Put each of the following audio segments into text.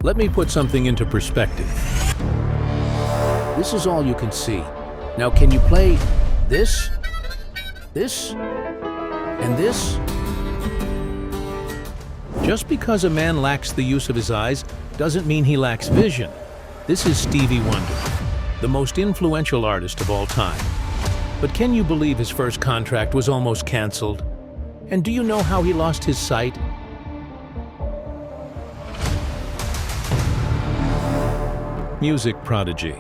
Let me put something into perspective. This is all you can see. Now can you play this, this, and this? Just because a man lacks the use of his eyes doesn't mean he lacks vision. This is Stevie Wonder, the most influential artist of all time. But can you believe his first contract was almost canceled? And do you know how he lost his sight? Music prodigy.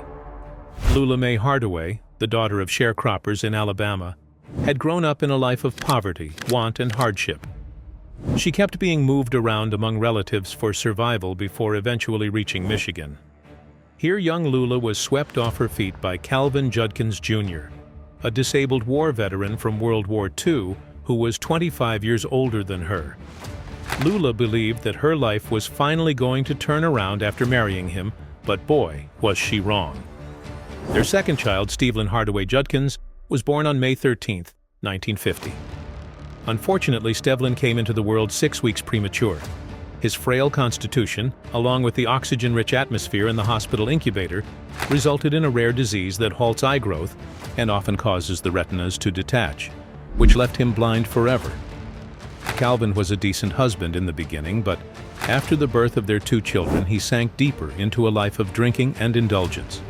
Lula Mae Hardaway, the daughter of sharecroppers in Alabama, had grown up in a life of poverty, want, and hardship. She kept being moved around among relatives for survival before eventually reaching Michigan. Here young Lula was swept off her feet by Calvin Judkins Jr., a disabled war veteran from World War II who was 25 years older than her. Lula believed that her life was finally going to turn around after marrying him, but boy, was she wrong. Their second child, Stevie Hardaway Judkins, was born on May 13, 1950. Unfortunately, Stevlin came into the world 6 weeks premature. His frail constitution, along with the oxygen-rich atmosphere in the hospital incubator, resulted in a rare disease that halts eye growth and often causes the retinas to detach, which left him blind forever. Calvin was a decent husband in the beginning, but after the birth of their 2 children, he sank deeper into a life of drinking and indulgence.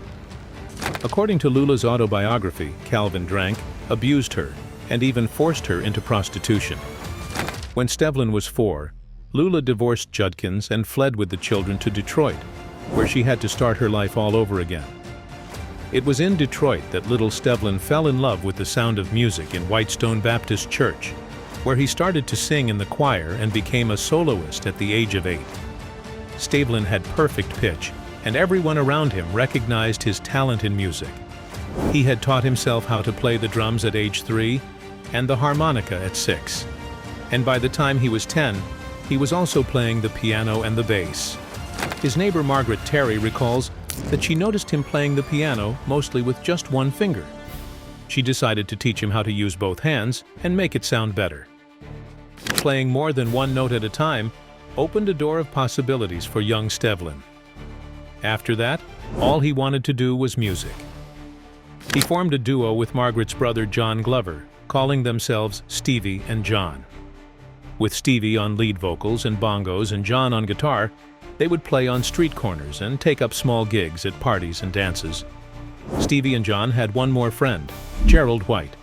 According to Lula's autobiography, Calvin drank, abused her, and even forced her into prostitution. When Stevlin was 4, Lula divorced Judkins and fled with the children to Detroit, where she had to start her life all over again. It was in Detroit that little Stevlin fell in love with the sound of music in Whitestone Baptist Church, where he started to sing in the choir and became a soloist at the age of 8. Stevlin had perfect pitch, and everyone around him recognized his talent in music. He had taught himself how to play the drums at age 3 and the harmonica at 6. And by the time he was 10, he was also playing the piano and the bass. His neighbor Margaret Terry recalls that she noticed him playing the piano mostly with just one finger. She decided to teach him how to use both hands and make it sound better. Playing more than one note at a time opened a door of possibilities for young Stevlin. After that, all he wanted to do was music. He formed a duo with Margaret's brother John Glover, calling themselves Stevie and John. With Stevie on lead vocals and bongos and John on guitar, they would play on street corners and take up small gigs at parties and dances. Stevie and John had one more friend, Gerald White.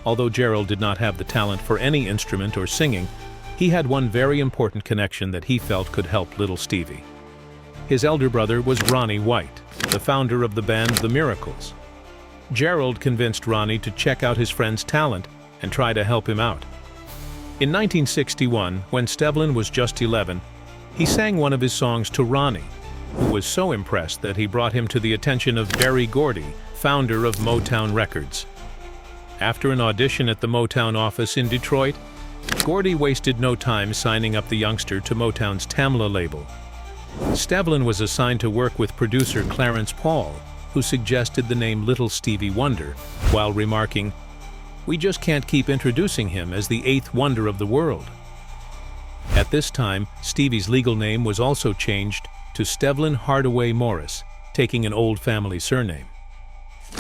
Although Gerald did not have the talent for any instrument or singing, he had one very important connection that he felt could help little Stevie. His elder brother was Ronnie White, the founder of the band The Miracles. Gerald convinced Ronnie to check out his friend's talent and try to help him out. In 1961, when Stevlin was just 11, he sang one of his songs to Ronnie, who was so impressed that he brought him to the attention of Berry Gordy, founder of Motown Records. After an audition at the Motown office in Detroit, Gordy wasted no time signing up the youngster to Motown's Tamla label. Stevlin was assigned to work with producer Clarence Paul, who suggested the name Little Stevie Wonder, while remarking, "We just can't keep introducing him as the 8th wonder of the world." At this time, Stevie's legal name was also changed to Stevlin Hardaway Morris, taking an old family surname.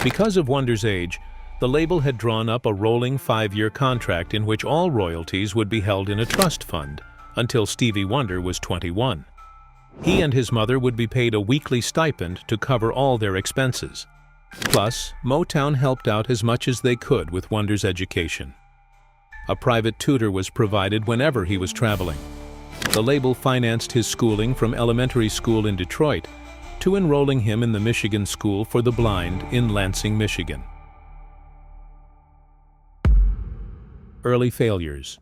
Because of Wonder's age, the label had drawn up a rolling 5-year contract in which all royalties would be held in a trust fund until Stevie Wonder was 21. He and his mother would be paid a weekly stipend to cover all their expenses. Plus, Motown helped out as much as they could with Wonder's education. A private tutor was provided whenever he was traveling. The label financed his schooling from elementary school in Detroit to enrolling him in the Michigan School for the Blind in Lansing, Michigan. Early failures.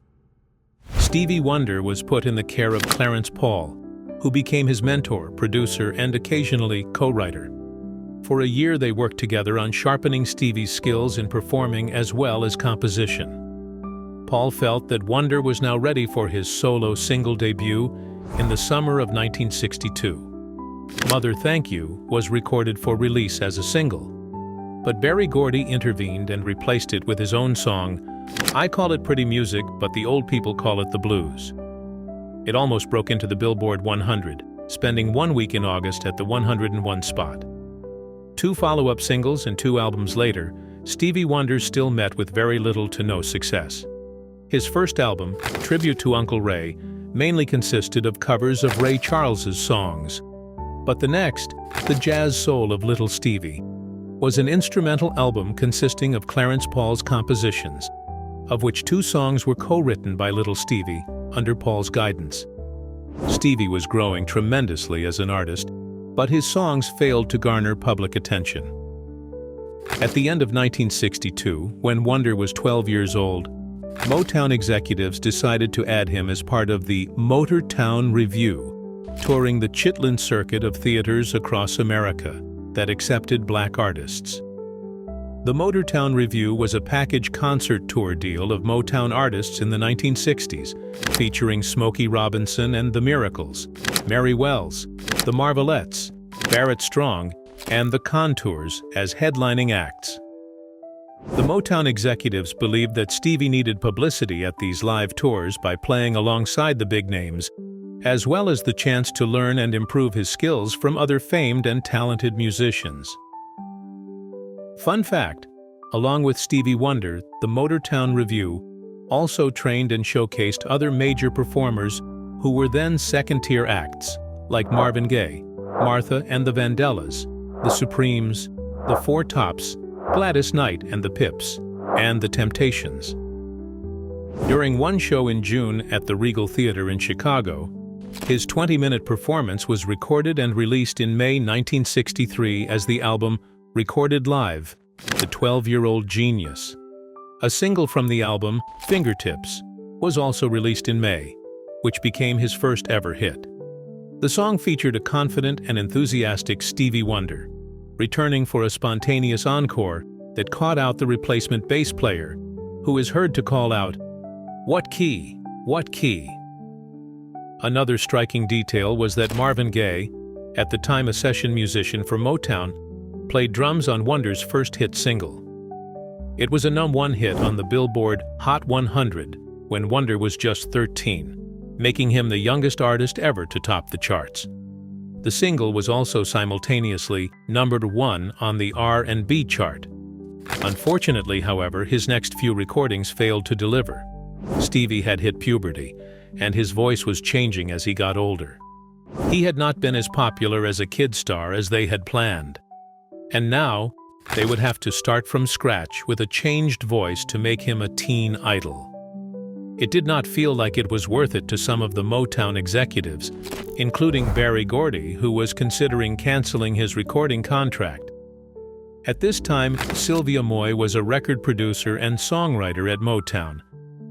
Stevie Wonder was put in the care of Clarence Paul, who became his mentor, producer, and occasionally co-writer. For a year they worked together on sharpening Stevie's skills in performing as well as composition. Paul felt that Wonder was now ready for his solo single debut in the summer of 1962. Mother Thank You was recorded for release as a single, but Berry Gordy intervened and replaced it with his own song, I Call It Pretty Music, but the old people call it the blues. It almost broke into the Billboard 100, spending 1 week in August at the 101 spot. 2 follow-up singles and 2 albums later, Stevie Wonder still met with very little to no success. His first album, Tribute to Uncle Ray, mainly consisted of covers of Ray Charles's songs. But the next, The Jazz Soul of Little Stevie, was an instrumental album consisting of Clarence Paul's compositions, of which 2 songs were co-written by Little Stevie under Paul's guidance. Stevie was growing tremendously as an artist, but his songs failed to garner public attention. At the end of 1962, when Wonder was 12 years old, Motown executives decided to add him as part of the Motortown Revue, touring the Chitlin circuit of theaters across America that accepted black artists. The Motortown Revue was a package concert tour deal of Motown artists in the 1960s, featuring Smokey Robinson and the Miracles, Mary Wells, the Marvelettes, Barrett Strong, and the Contours as headlining acts. The Motown executives believed that Stevie needed publicity at these live tours by playing alongside the big names, as well as the chance to learn and improve his skills from other famed and talented musicians. Fun fact, along with Stevie Wonder, the Motortown Revue also trained and showcased other major performers who were then second-tier acts, like Marvin Gaye, Martha and the Vandellas, the Supremes, the Four Tops, Gladys Knight and the Pips, and the Temptations. During one show in June at the Regal Theater in Chicago, his 20-minute performance was recorded and released in May 1963 as the album Recorded Live, The 12-Year-Old Genius. A single from the album, Fingertips, was also released in May, which became his first ever hit. The song featured a confident and enthusiastic Stevie Wonder, returning for a spontaneous encore that caught out the replacement bass player, who is heard to call out, "What key? What key?" Another striking detail was that Marvin Gaye, at the time a session musician for Motown, played drums on Wonder's first hit single. It was a #1 hit on the Billboard Hot 100 when Wonder was just 13, making him the youngest artist ever to top the charts. The single was also simultaneously #1 on the R&B chart. Unfortunately, however, his next few recordings failed to deliver. Stevie had hit puberty, and his voice was changing as he got older. He had not been as popular as a kid star as they had planned. And now, they would have to start from scratch with a changed voice to make him a teen idol. It did not feel like it was worth it to some of the Motown executives, including Berry Gordy, who was considering canceling his recording contract. At this time, Sylvia Moy was a record producer and songwriter at Motown,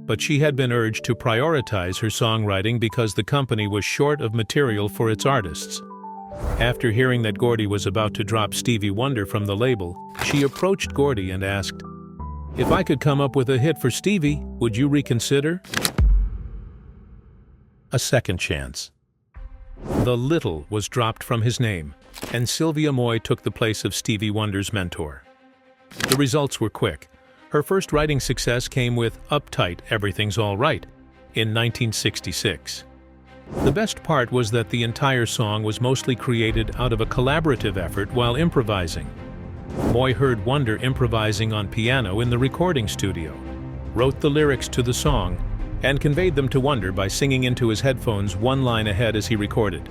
but she had been urged to prioritize her songwriting because the company was short of material for its artists. After hearing that Gordy was about to drop Stevie Wonder from the label, she approached Gordy and asked, "If I could come up with a hit for Stevie, would you reconsider?" A second chance. The Little was dropped from his name, and Sylvia Moy took the place of Stevie Wonder's mentor. The results were quick. Her first writing success came with Uptight, Everything's All Right in 1966. The best part was that the entire song was mostly created out of a collaborative effort while improvising. Moy heard Wonder improvising on piano in the recording studio, wrote the lyrics to the song, and conveyed them to Wonder by singing into his headphones one line ahead as he recorded.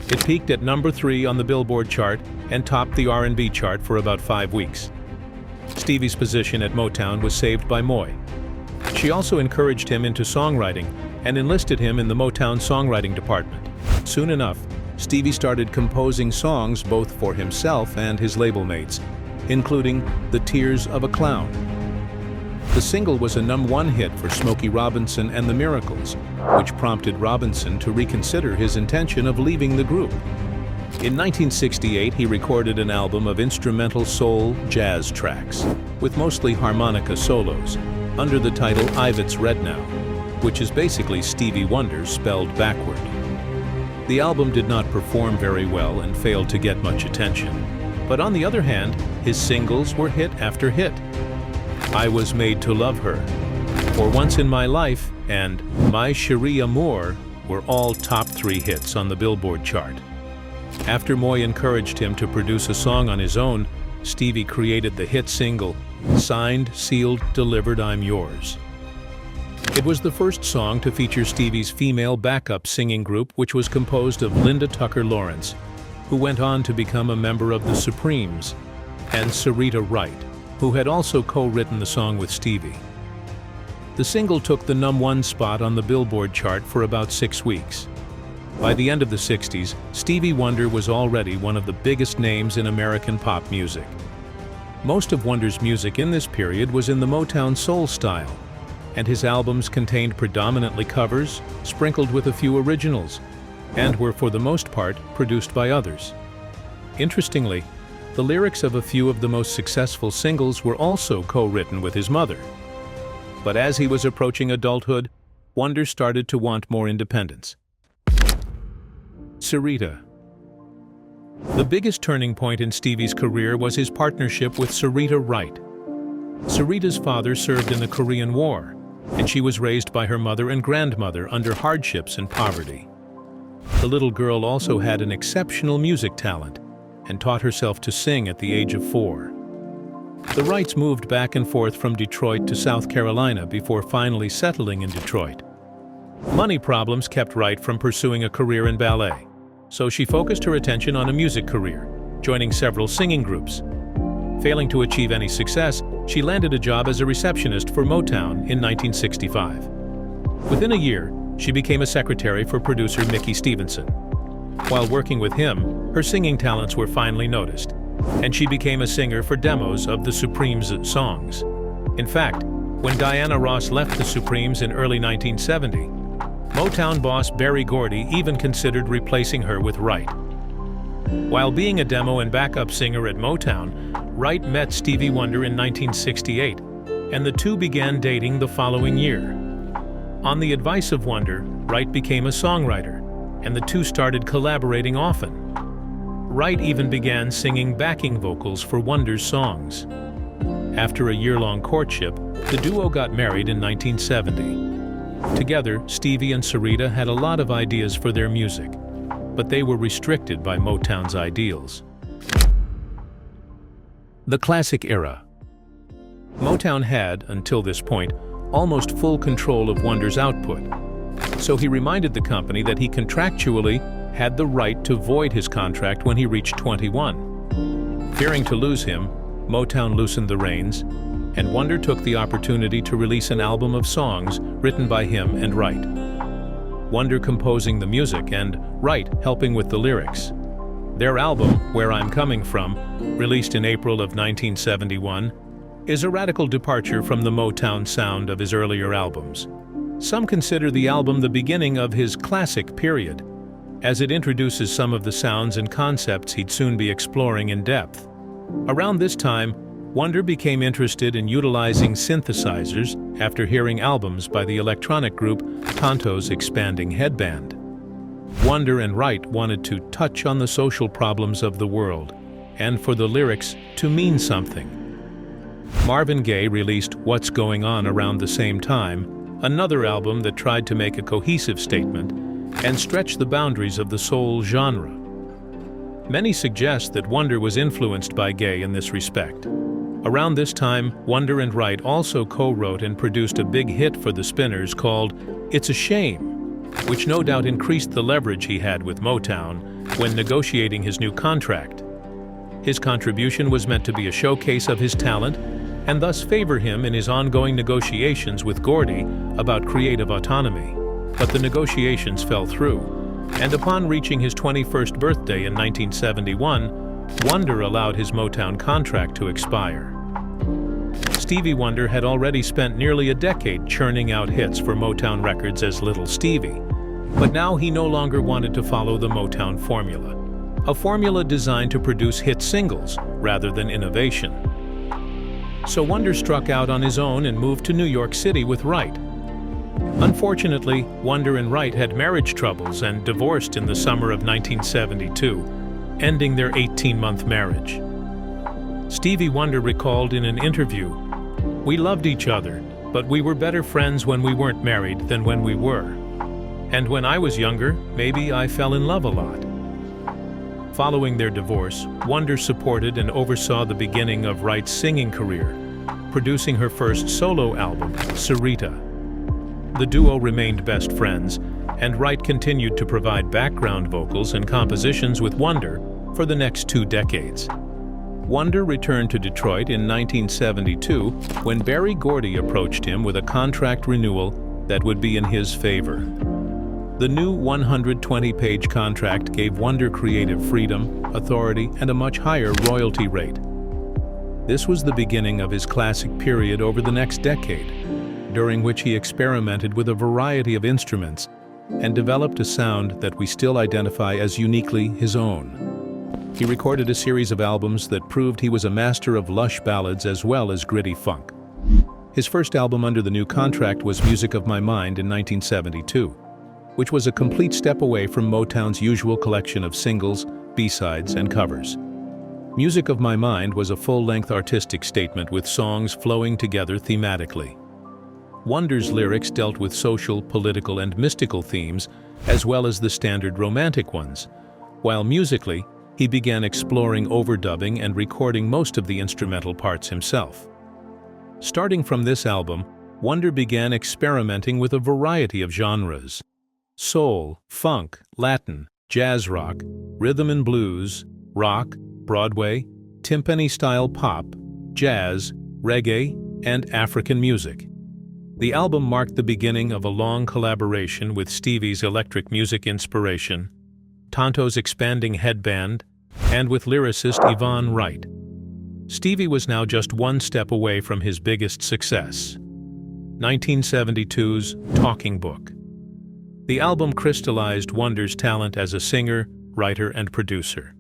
It peaked at #3 on the Billboard chart and topped the R&B chart for about 5 weeks. Stevie's position at Motown was saved by Moy. She also encouraged him into songwriting and enlisted him in the Motown songwriting department. Soon enough, Stevie started composing songs both for himself and his label mates, including The Tears of a Clown. The single was a #1 hit for Smokey Robinson and the Miracles, which prompted Robinson to reconsider his intention of leaving the group. In 1968, he recorded an album of instrumental soul jazz tracks, with mostly harmonica solos, under the title Ivet's Red Now, which is basically Stevie Wonder spelled backward. The album did not perform very well and failed to get much attention. But on the other hand, his singles were hit after hit. I Was Made to Love Her, For Once in My Life, and My Cherie Amour were all top 3 hits on the Billboard chart. After Moy encouraged him to produce a song on his own, Stevie created the hit single, Signed, Sealed, Delivered, I'm Yours. It was the first song to feature Stevie's female backup singing group, which was composed of Linda Tucker Lawrence, who went on to become a member of the Supremes, and Syreeta Wright, who had also co-written the song with Stevie. The single took the #1 spot on the Billboard chart for about 6 weeks. By the end of the 60s, Stevie Wonder was already one of the biggest names in American pop music. Most of Wonder's music in this period was in the Motown soul style, and his albums contained predominantly covers, sprinkled with a few originals, and were for the most part produced by others. Interestingly, the lyrics of a few of the most successful singles were also co-written with his mother. But as he was approaching adulthood, Wonder started to want more independence. Syreeta. The biggest turning point in Stevie's career was his partnership with Syreeta Wright. Syreeta's father served in the Korean War, and she was raised by her mother and grandmother under hardships and poverty. The little girl also had an exceptional music talent and taught herself to sing at the age of 4. The Wrights moved back and forth from Detroit to South Carolina before finally settling in Detroit. Money problems kept Wright from pursuing a career in ballet, so she focused her attention on a music career, joining several singing groups. Failing to achieve any success, she landed a job as a receptionist for Motown in 1965. Within a year, she became a secretary for producer Mickey Stevenson. While working with him, her singing talents were finally noticed, and she became a singer for demos of the Supremes' songs. In fact, when Diana Ross left the Supremes in early 1970, Motown boss Berry Gordy even considered replacing her with Wright. While being a demo and backup singer at Motown, Wright met Stevie Wonder in 1968, and the two began dating the following year. On the advice of Wonder, Wright became a songwriter, and the two started collaborating often. Wright even began singing backing vocals for Wonder's songs. After a year-long courtship, the duo got married in 1970. Together, Stevie and Syreeta had a lot of ideas for their music, but they were restricted by Motown's ideals. The Classic Era. Motown had, until this point, almost full control of Wonder's output, so he reminded the company that he contractually had the right to void his contract when he reached 21. Fearing to lose him, Motown loosened the reins, and Wonder took the opportunity to release an album of songs written by him and Wright. Wonder composing the music and Wright helping with the lyrics. Their album, Where I'm Coming From, released in April of 1971, is a radical departure from the Motown sound of his earlier albums. Some consider the album the beginning of his classic period, as it introduces some of the sounds and concepts he'd soon be exploring in depth. Around this time, Wonder became interested in utilizing synthesizers after hearing albums by the electronic group Tonto's Expanding Headband. Wonder and Wright wanted to touch on the social problems of the world, and for the lyrics to mean something. Marvin Gaye released What's Going On around the same time, another album that tried to make a cohesive statement and stretch the boundaries of the soul genre. Many suggest that Wonder was influenced by Gaye in this respect. Around this time, Wonder and Wright also co-wrote and produced a big hit for the Spinners called It's a Shame, which no doubt increased the leverage he had with Motown when negotiating his new contract. His contribution was meant to be a showcase of his talent and thus favor him in his ongoing negotiations with Gordy about creative autonomy. But the negotiations fell through, and upon reaching his 21st birthday in 1971, Wonder allowed his Motown contract to expire. Stevie Wonder had already spent nearly a decade churning out hits for Motown Records as Little Stevie, but now he no longer wanted to follow the Motown formula, a formula designed to produce hit singles rather than innovation. So Wonder struck out on his own and moved to New York City with Wright. Unfortunately, Wonder and Wright had marriage troubles and divorced in the summer of 1972, ending their 18-month marriage. Stevie Wonder recalled in an interview, "We loved each other, but we were better friends when we weren't married than when we were. And when I was younger, maybe I fell in love a lot. Following their divorce, Wonder supported and oversaw the beginning of Wright's singing career, producing her first solo album, Sarita. The duo remained best friends, and Wright continued to provide background vocals and compositions with Wonder for the next 2 decades. Wonder returned to Detroit in 1972 when Berry Gordy approached him with a contract renewal that would be in his favor. The new 120-page contract gave Wonder creative freedom, authority, and a much higher royalty rate. This was the beginning of his classic period over the next decade, during which he experimented with a variety of instruments and developed a sound that we still identify as uniquely his own. He recorded a series of albums that proved he was a master of lush ballads as well as gritty funk. His first album under the new contract was Music of My Mind in 1972, which was a complete step away from Motown's usual collection of singles, B-sides, and covers. Music of My Mind was a full-length artistic statement with songs flowing together thematically. Wonder's lyrics dealt with social, political, and mystical themes, as well as the standard romantic ones, while musically, he began exploring overdubbing and recording most of the instrumental parts himself. Starting from this album, Wonder began experimenting with a variety of genres: soul, funk, Latin, jazz rock, rhythm and blues, rock, Broadway, timpani-style pop, jazz, reggae, and African music. The album marked the beginning of a long collaboration with Stevie's electric music inspiration, Tonto's expanding headband, and with lyricist Yvonne Wright. Stevie was now just one step away from his biggest success, 1972's Talking Book. The album crystallized Wonder's talent as a singer, writer, and producer.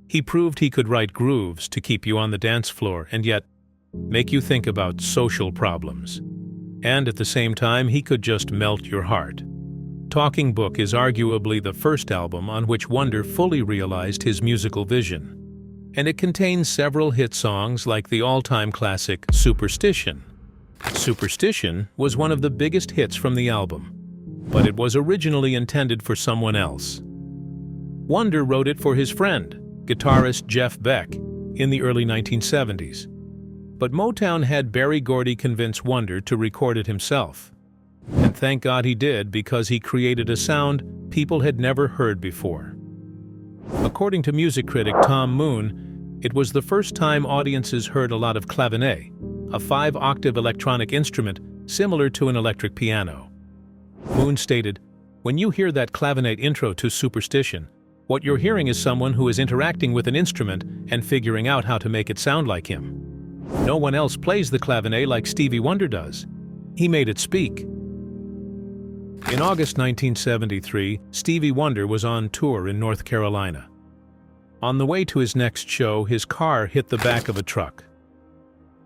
He proved he could write grooves to keep you on the dance floor and yet make you think about social problems. And at the same time, he could just melt your heart. Talking Book is arguably the first album on which Wonder fully realized his musical vision. And it contains several hit songs like the all-time classic Superstition. Superstition was one of the biggest hits from the album, but it was originally intended for someone else. Wonder wrote it for his friend, guitarist Jeff Beck, in the early 1970s. But Motown had Berry Gordy convince Wonder to record it himself. And thank God he did, because he created a sound people had never heard before. According to music critic Tom Moon, it was the first time audiences heard a lot of clavinet, a 5-octave electronic instrument similar to an electric piano. Moon stated, "When you hear that clavinet intro to Superstition, what you're hearing is someone who is interacting with an instrument and figuring out how to make it sound like him. No one else plays the clavinet like Stevie Wonder does. He made it speak." In August 1973, Stevie Wonder was on tour in North Carolina. On the way to his next show, his car hit the back of a truck.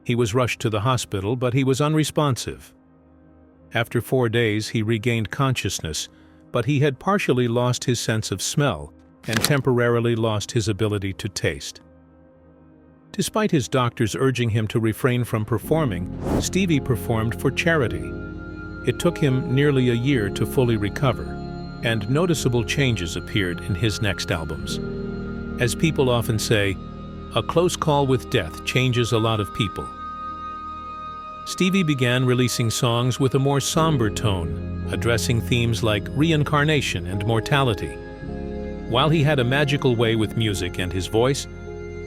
He was rushed to the hospital, but he was unresponsive. After 4 days, he regained consciousness, but he had partially lost his sense of smell and temporarily lost his ability to taste. Despite his doctors urging him to refrain from performing, Stevie performed for charity. It took him nearly a year to fully recover, and noticeable changes appeared in his next albums. As people often say, a close call with death changes a lot of people. Stevie began releasing songs with a more somber tone, addressing themes like reincarnation and mortality. While he had a magical way with music and his voice,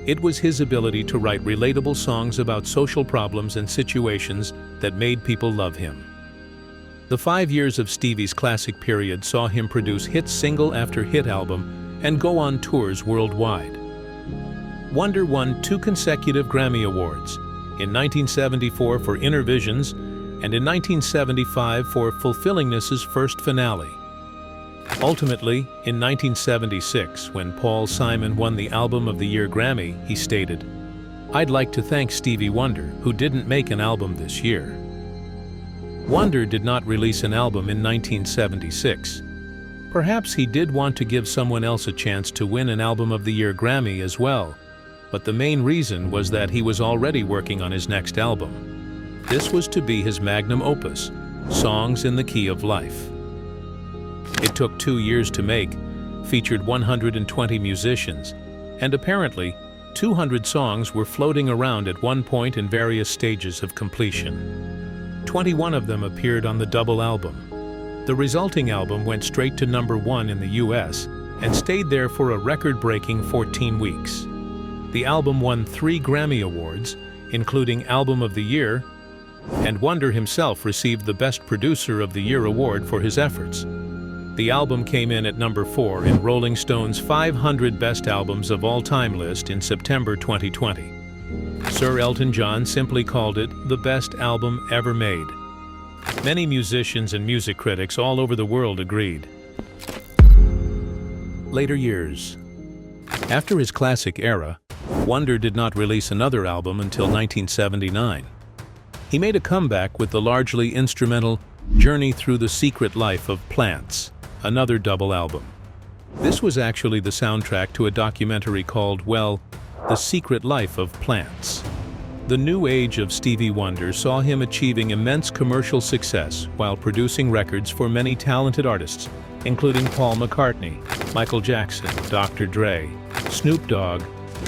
it was his ability to write relatable songs about social problems and situations that made people love him. The 5 years of Stevie's classic period saw him produce hit single after hit album and go on tours worldwide. Wonder won 2 consecutive Grammy Awards, in 1974 for Inner Visions and in 1975 for Fulfillingness's first finale. Ultimately, in 1976, when Paul Simon won the Album of the Year Grammy, he stated, "I'd like to thank Stevie Wonder, who didn't make an album this year." Wonder did not release an album in 1976. Perhaps he did want to give someone else a chance to win an Album of the Year Grammy as well, but the main reason was that he was already working on his next album. This was to be his magnum opus, Songs in the Key of Life. It took 2 years to make, featured 120 musicians, and apparently 200 songs were floating around at one point in various stages of completion. 21 of them appeared on the double album. The resulting album went straight to #1 in the US and stayed there for a record-breaking 14 weeks. The album won 3 Grammy Awards, including Album of the Year, and Wonder himself received the Best Producer of the Year award for his efforts. The album came in at #4 in Rolling Stone's 500 Best Albums of All Time list in September 2020. Sir Elton John simply called it the best album ever made. Many musicians and music critics all over the world agreed. Later years. After his classic era, Wonder did not release another album until 1979. He made a comeback with the largely instrumental Journey Through the Secret Life of Plants, another double album. This was actually the soundtrack to a documentary called, well, The Secret Life of Plants. The new age of Stevie Wonder saw him achieving immense commercial success while producing records for many talented artists, including Paul McCartney, Michael Jackson, Dr. Dre, Snoop Dogg,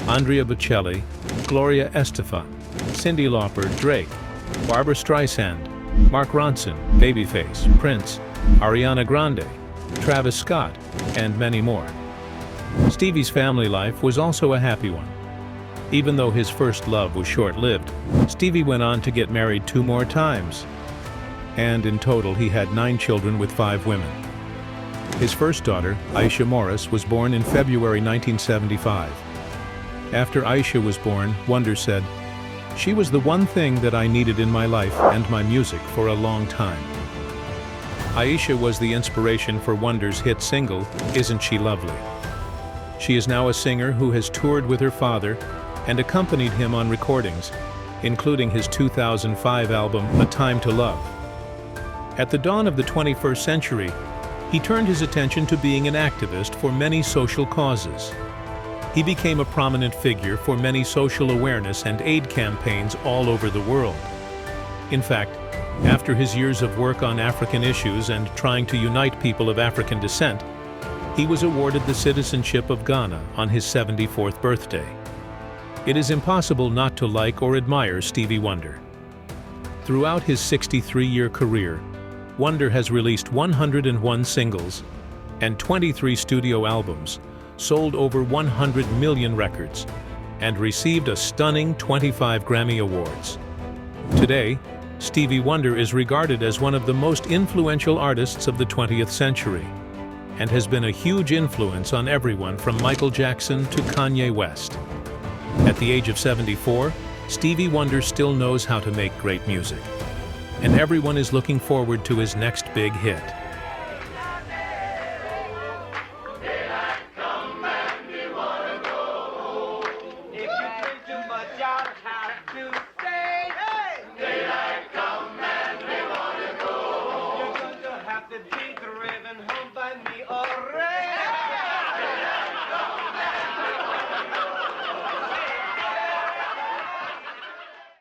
Andrea Bocelli, Gloria Estefan, Cyndi Lauper, Drake, Barbra Streisand, Mark Ronson, Babyface, Prince, Ariana Grande, Travis Scott, and many more. Stevie's family life was also a happy one. Even though his first love was short-lived, Stevie went on to get married 2 more times. And in total, he had 9 children with 5 women. His first daughter, Aisha Morris, was born in February 1975. After Aisha was born, Wonder said, "She was the one thing that I needed in my life and my music for a long time." Aisha was the inspiration for Wonder's hit single, Isn't She Lovely? She is now a singer who has toured with her father and accompanied him on recordings, including his 2005 album, A Time to Love. At the dawn of the 21st century, he turned his attention to being an activist for many social causes. He became a prominent figure for many social awareness and aid campaigns all over the world. In fact, after his years of work on African issues and trying to unite people of African descent, he was awarded the citizenship of Ghana on his 74th birthday. It is impossible not to like or admire Stevie Wonder. Throughout his 63-year career, Wonder has released 101 singles and 23 studio albums, sold over 100 million records, and received a stunning 25 Grammy Awards. Today, Stevie Wonder is regarded as one of the most influential artists of the 20th century, and has been a huge influence on everyone from Michael Jackson to Kanye West. At the age of 74, Stevie Wonder still knows how to make great music, and everyone is looking forward to his next big hit. Have to be driven home by